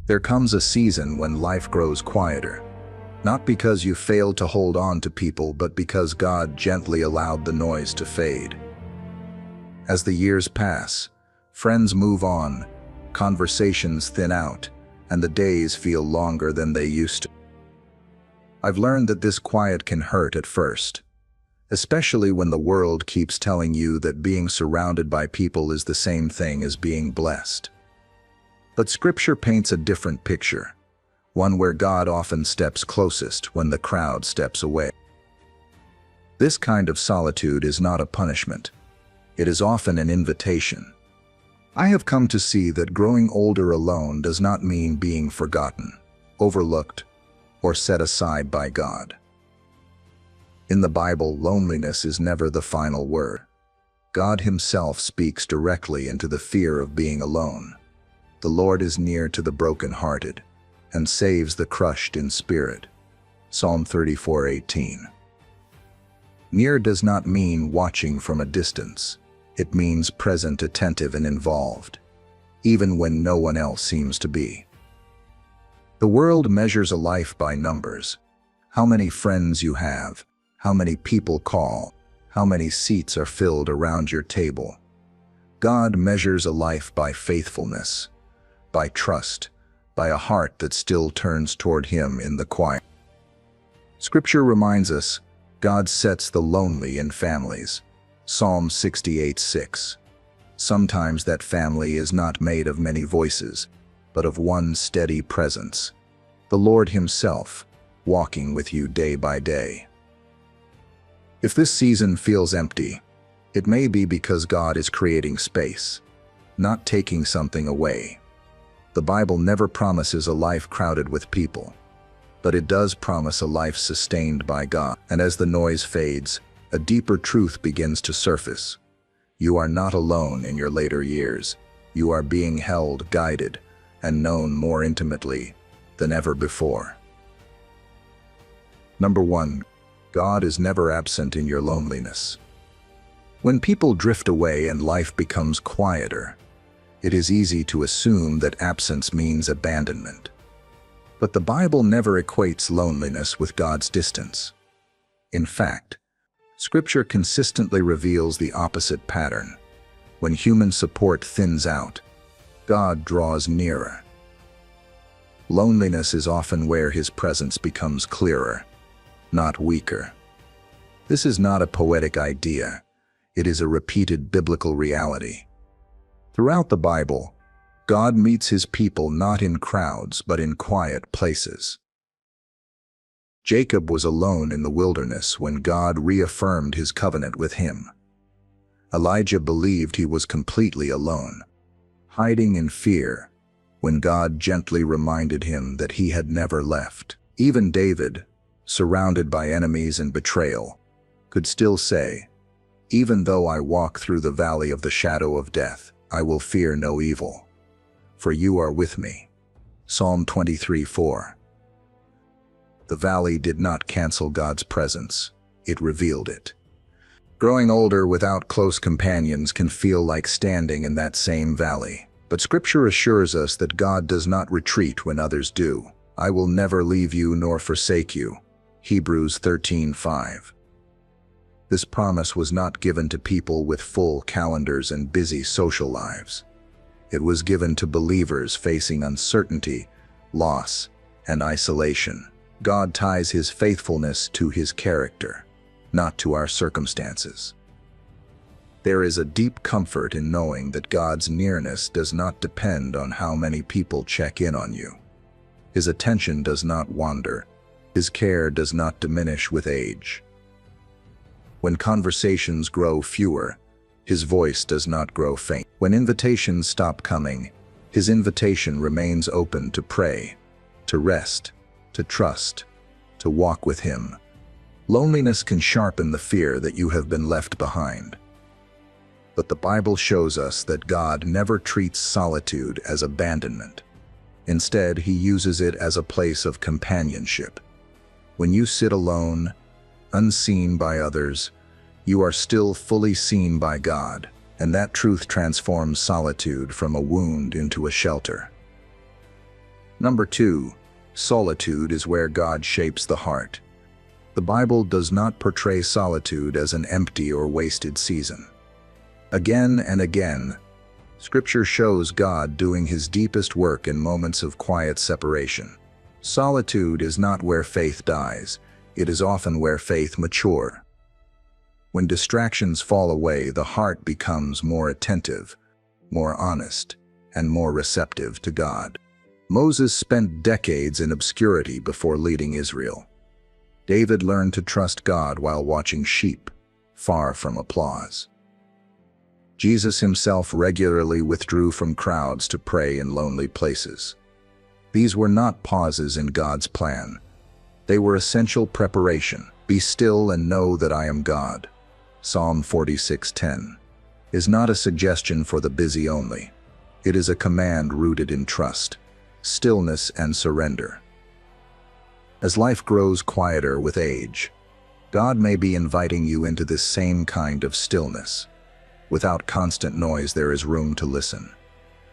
There comes a season when life grows quieter, not because you failed to hold on to people, but because God gently allowed the noise to fade. As the years pass, friends move on, conversations thin out, and the days feel longer than they used to. I've learned that this quiet can hurt at first, especially when the world keeps telling you that being surrounded by people is the same thing as being blessed. But Scripture paints a different picture, one where God often steps closest when the crowd steps away. This kind of solitude is not a punishment. It is often an invitation. I have come to see that growing older alone does not mean being forgotten, overlooked, or set aside by God. In the Bible, loneliness is never the final word. God Himself speaks directly into the fear of being alone. The Lord is near to the brokenhearted and saves the crushed in spirit. Psalm 34:18. Near does not mean watching from a distance. It means present, attentive, and involved, even when no one else seems to be. The world measures a life by numbers. How many friends you have, how many people call, how many seats are filled around your table. God measures a life by faithfulness, by trust, by a heart that still turns toward Him in the quiet. Scripture reminds us, God sets the lonely in families. Psalm 68:6. Sometimes that family is not made of many voices, but of one steady presence, the Lord Himself, walking with you day by day. If this season feels empty, it may be because God is creating space, not taking something away. The Bible never promises a life crowded with people, but it does promise a life sustained by God. And as the noise fades, a deeper truth begins to surface. You are not alone in your later years. You are being held, guided, and known more intimately than ever before. Number 1. God is never absent in your loneliness. When people drift away and life becomes quieter, it is easy to assume that absence means abandonment. But the Bible never equates loneliness with God's distance. In fact, Scripture consistently reveals the opposite pattern. When human support thins out, God draws nearer. Loneliness is often where His presence becomes clearer, not weaker. This is not a poetic idea. It is a repeated biblical reality. Throughout the Bible, God meets His people not in crowds but in quiet places. Jacob was alone in the wilderness when God reaffirmed His covenant with him. Elijah believed he was completely alone, hiding in fear, when God gently reminded him that He had never left. Even David, surrounded by enemies and betrayal, could still say, "Even though I walk through the valley of the shadow of death, I will fear no evil, for you are with me." Psalm 23:4. The valley did not cancel God's presence, it revealed it. Growing older without close companions can feel like standing in that same valley. But Scripture assures us that God does not retreat when others do. "I will never leave you nor forsake you." Hebrews 13:5. This promise was not given to people with full calendars and busy social lives. It was given to believers facing uncertainty, loss, and isolation. God ties His faithfulness to His character, not to our circumstances. There is a deep comfort in knowing that God's nearness does not depend on how many people check in on you. His attention does not wander. His care does not diminish with age. When conversations grow fewer, His voice does not grow faint. When invitations stop coming, His invitation remains open to pray, to rest, to trust, to walk with Him. Loneliness can sharpen the fear that you have been left behind. But the Bible shows us that God never treats solitude as abandonment. Instead, He uses it as a place of companionship. When you sit alone, unseen by others, you are still fully seen by God, and that truth transforms solitude from a wound into a shelter. Number 2. Solitude is where God shapes the heart. The Bible does not portray solitude as an empty or wasted season. Again and again, Scripture shows God doing His deepest work in moments of quiet separation. Solitude is not where faith dies, it is often where faith matures. When distractions fall away, the heart becomes more attentive, more honest, and more receptive to God. Moses spent decades in obscurity before leading Israel. David learned to trust God while watching sheep, far from applause. Jesus himself regularly withdrew from crowds to pray in lonely places. These were not pauses in God's plan. They were essential preparation. Be still and know that I am God. Psalm 46:10 is not a suggestion for the busy only. It is a command rooted in trust, stillness, and surrender. As life grows quieter with age, God may be inviting you into this same kind of stillness. Without constant noise, there is room to listen.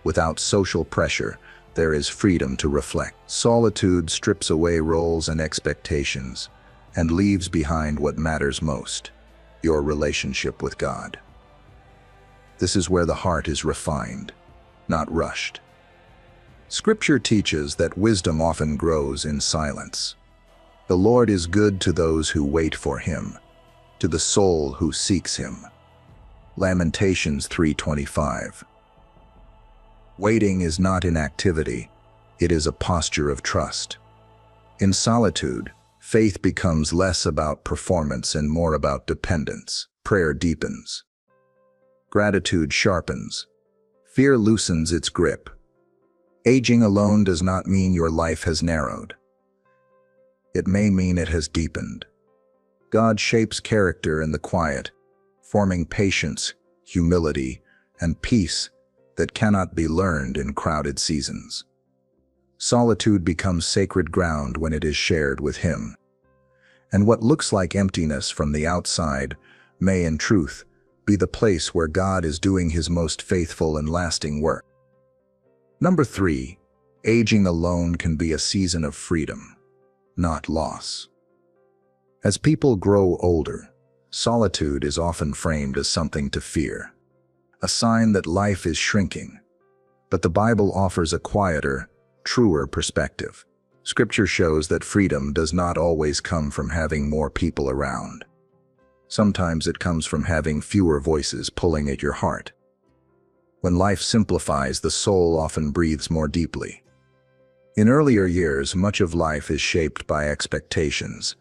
Without social pressure, there is freedom to reflect. Solitude strips away roles and expectations and leaves behind what matters most: your relationship with God. This is where the heart is refined, not rushed. Scripture teaches that wisdom often grows in silence. The Lord is good to those who wait for Him, to the soul who seeks Him. Lamentations 3:25. Waiting is not inactivity, it is a posture of trust. In solitude, faith becomes less about performance and more about dependence. Prayer deepens. Gratitude sharpens. Fear loosens its grip. Aging alone does not mean your life has narrowed. It may mean it has deepened. God shapes character in the quiet, forming patience, humility, and peace that cannot be learned in crowded seasons. Solitude becomes sacred ground when it is shared with Him. And what looks like emptiness from the outside may, in truth, be the place where God is doing His most faithful and lasting work. Number 3. Aging alone can be a season of freedom, not loss. As people grow older, solitude is often framed as something to fear, a sign that life is shrinking. But the Bible offers a quieter, truer perspective. Scripture shows that freedom does not always come from having more people around. Sometimes it comes from having fewer voices pulling at your heart. When life simplifies, the soul often breathes more deeply. In earlier years, much of life is shaped by expectations,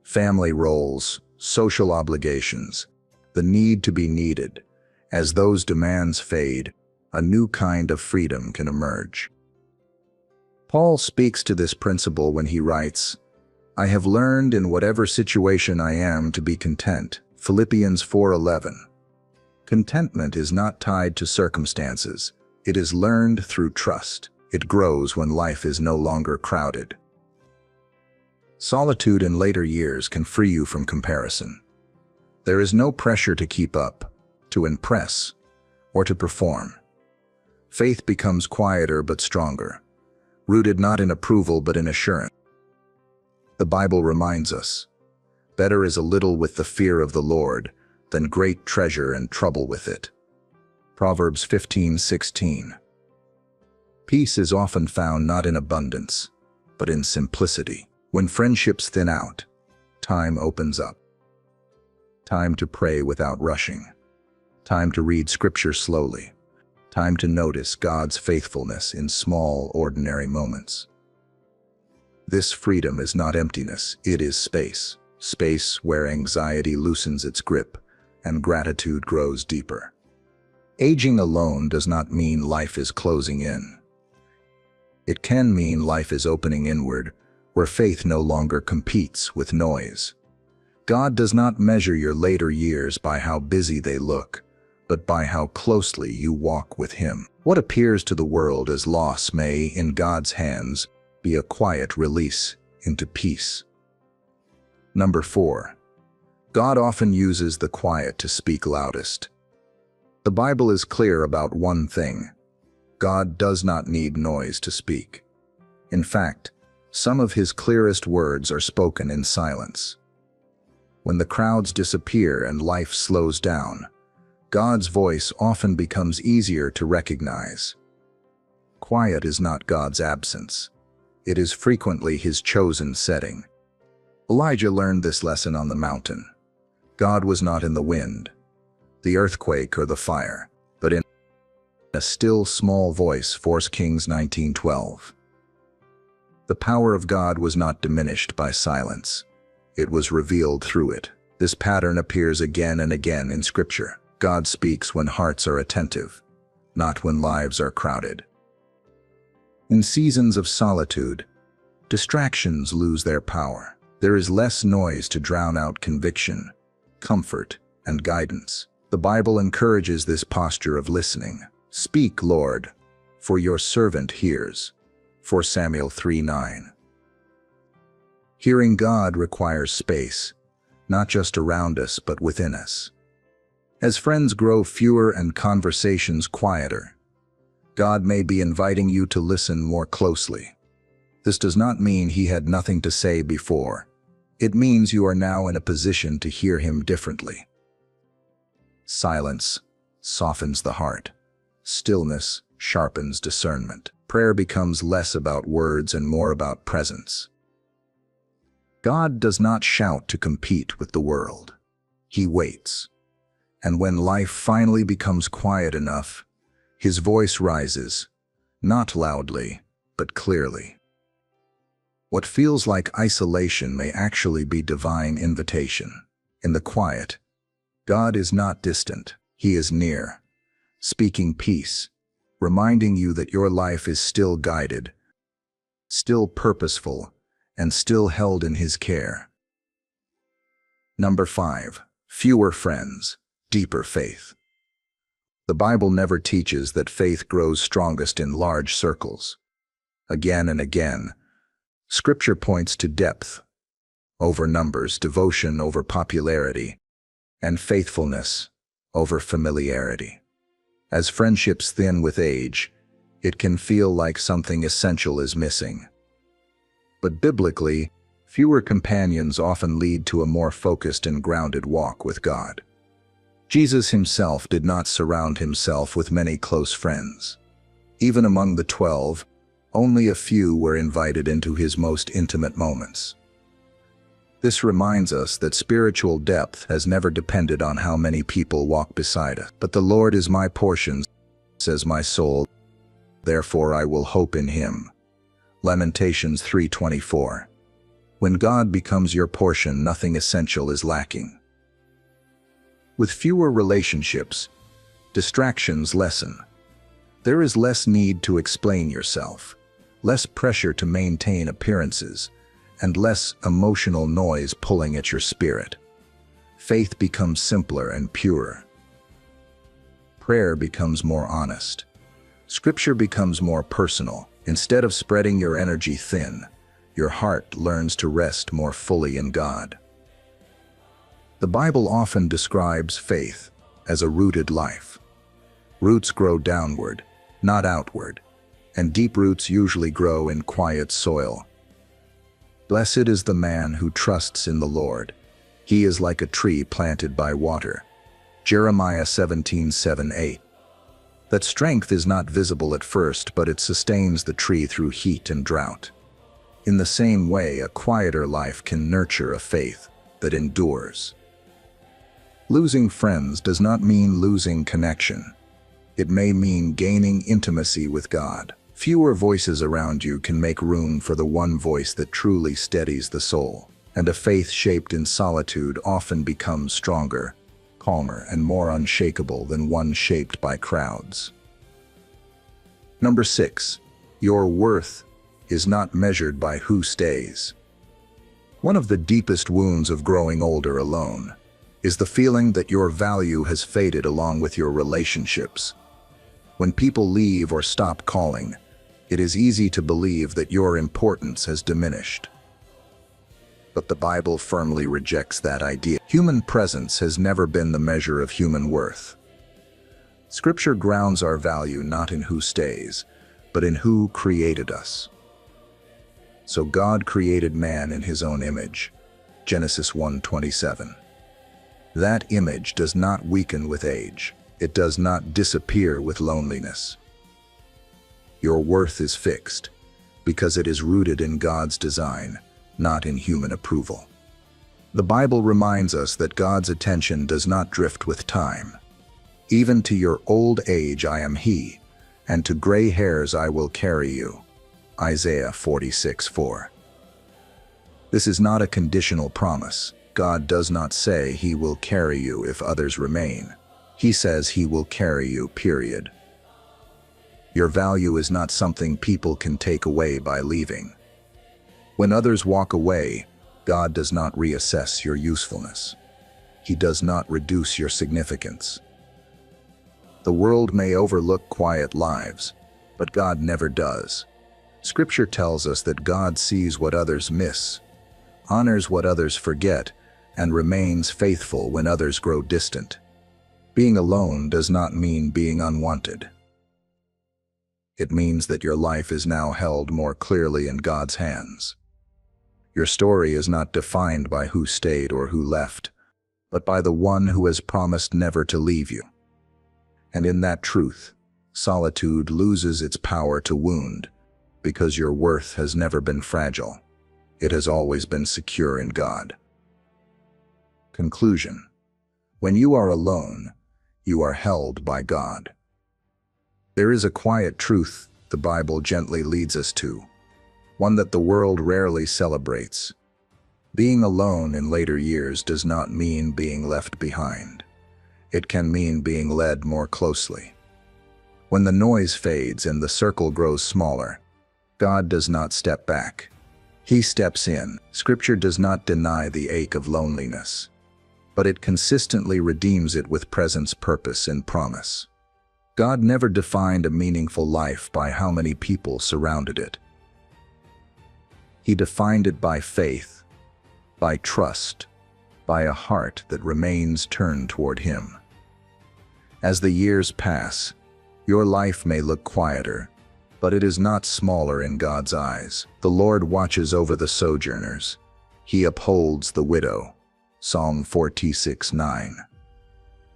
family roles, social obligations, the need to be needed. As those demands fade, a new kind of freedom can emerge. Paul speaks to this principle when he writes, "I have learned in whatever situation I am to be content." Philippians 4:11. Contentment is not tied to circumstances. It is learned through trust. It grows when life is no longer crowded. Solitude in later years can free you from comparison. There is no pressure to keep up, to impress, or to perform. Faith becomes quieter but stronger, rooted not in approval but in assurance. The Bible reminds us, "Better is a little with the fear of the Lord than great treasure and trouble with it." Proverbs 15:16. Peace is often found not in abundance, but in simplicity. When friendships thin out, time opens up. Time to pray without rushing. Time to read Scripture slowly. Time to notice God's faithfulness in small, ordinary moments. This freedom is not emptiness, it is space. Space where anxiety loosens its grip and gratitude grows deeper. Aging alone does not mean life is closing in. It can mean life is opening inward, where faith no longer competes with noise. God does not measure your later years by how busy they look, but by how closely you walk with Him. What appears to the world as loss may, in God's hands, be a quiet release into peace. Number 4. God often uses the quiet to speak loudest. The Bible is clear about one thing: God does not need noise to speak. In fact, some of his clearest words are spoken in silence. When the crowds disappear and life slows down, God's voice often becomes easier to recognize. Quiet is not God's absence. It is frequently his chosen setting. Elijah learned this lesson on the mountain. God was not in the wind, the earthquake, or the fire, but in a still small voice. 1 Kings 19:12. The power of God was not diminished by silence. It was revealed through it. This pattern appears again and again in Scripture. God speaks when hearts are attentive, not when lives are crowded. In seasons of solitude, distractions lose their power. There is less noise to drown out conviction, comfort, and guidance. The Bible encourages this posture of listening. "Speak, Lord, for your servant hears." 1 Samuel 3:9. Hearing God requires space, not just around us but within us. As friends grow fewer and conversations quieter, God may be inviting you to listen more closely. This does not mean he had nothing to say before. It means you are now in a position to hear him differently. Silence softens the heart. Stillness sharpens discernment. Prayer becomes less about words and more about presence. God does not shout to compete with the world. He waits. And when life finally becomes quiet enough, his voice rises, not loudly, but clearly. What feels like isolation may actually be divine invitation. In the quiet, God is not distant. He is near, speaking peace, reminding you that your life is still guided, still purposeful, and still held in his care. Number 5. Fewer friends, deeper faith. The Bible never teaches that faith grows strongest in large circles. Again and again, Scripture points to depth over numbers, devotion over popularity, and faithfulness over familiarity. As friendships thin with age, it can feel like something essential is missing. But biblically, fewer companions often lead to a more focused and grounded walk with God. Jesus himself did not surround himself with many close friends. Even among the 12, only a few were invited into his most intimate moments. This reminds us that spiritual depth has never depended on how many people walk beside us. But the Lord is my portion, says my soul, therefore I will hope in him. Lamentations 3:24. When God becomes your portion, nothing essential is lacking. With fewer relationships, distractions lessen. There is less need to explain yourself, less pressure to maintain appearances, and less emotional noise pulling at your spirit. Faith becomes simpler and purer. Prayer becomes more honest. Scripture becomes more personal. Instead of spreading your energy thin, your heart learns to rest more fully in God. The Bible often describes faith as a rooted life. Roots grow downward, not outward, and deep roots usually grow in quiet soil. Blessed is the man who trusts in the Lord. He is like a tree planted by water. Jeremiah 17:7-8. That strength is not visible at first, but it sustains the tree through heat and drought. In the same way, a quieter life can nurture a faith that endures. Losing friends does not mean losing connection. It may mean gaining intimacy with God. Fewer voices around you can make room for the one voice that truly steadies the soul, and a faith shaped in solitude often becomes stronger, calmer, and more unshakable than one shaped by crowds. Number 6. Your worth is not measured by who stays. One of the deepest wounds of growing older alone is the feeling that your value has faded along with your relationships. When people leave or stop calling, it is easy to believe that your importance has diminished. But the Bible firmly rejects that idea. Human presence has never been the measure of human worth. Scripture grounds our value not in who stays, but in who created us. So God created man in his own image. Genesis 1:27. That image does not weaken with age. It does not disappear with loneliness. Your worth is fixed because it is rooted in God's design, not in human approval. The Bible reminds us that God's attention does not drift with time. Even to your old age I am He, and to gray hairs I will carry you. Isaiah 46:4. This is not a conditional promise. God does not say He will carry you if others remain. He says He will carry you, period. Your value is not something people can take away by leaving. When others walk away, God does not reassess your usefulness. He does not reduce your significance. The world may overlook quiet lives, but God never does. Scripture tells us that God sees what others miss, honors what others forget, and remains faithful when others grow distant. Being alone does not mean being unwanted. It means that your life is now held more clearly in God's hands. Your story is not defined by who stayed or who left, but by the one who has promised never to leave you. And in that truth, solitude loses its power to wound, because your worth has never been fragile. It has always been secure in God. Conclusion. When you are alone, you are held by God. There is a quiet truth the Bible gently leads us to, one that the world rarely celebrates. Being alone in later years does not mean being left behind. It can mean being led more closely. When the noise fades and the circle grows smaller, God does not step back. He steps in. Scripture does not deny the ache of loneliness, but it consistently redeems it with presence, purpose, and promise. God never defined a meaningful life by how many people surrounded it. He defined it by faith, by trust, by a heart that remains turned toward Him. As the years pass, your life may look quieter, but it is not smaller in God's eyes. The Lord watches over the sojourners. He upholds the widow. Psalm 46:9.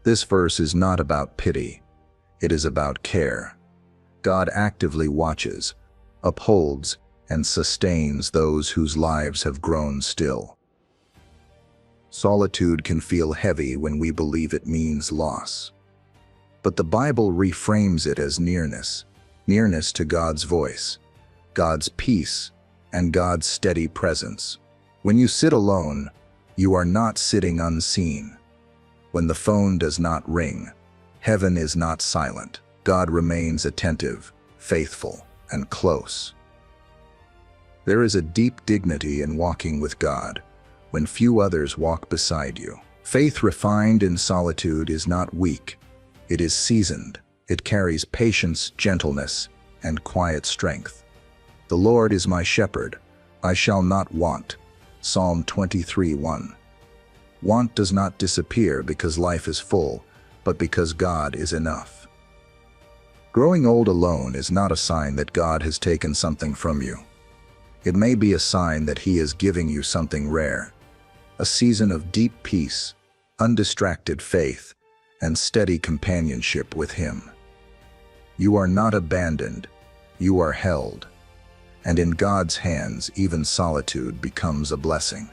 This verse is not about pity. It is about care. God actively watches, upholds, and sustains those whose lives have grown still. Solitude can feel heavy when we believe it means loss. But the Bible reframes it as nearness. Nearness to God's voice, God's peace, and God's steady presence. When you sit alone, you are not sitting unseen. When the phone does not ring, heaven is not silent. God remains attentive, faithful, and close. There is a deep dignity in walking with God when few others walk beside you. Faith refined in solitude is not weak. It is seasoned. It carries patience, gentleness, and quiet strength. The Lord is my shepherd. I shall not want. Psalm 23:1. Want does not disappear because life is full, but because God is enough. Growing old alone is not a sign that God has taken something from you. It may be a sign that He is giving you something rare, a season of deep peace, undistracted faith, and steady companionship with Him. You are not abandoned, you are held, and in God's hands even solitude becomes a blessing.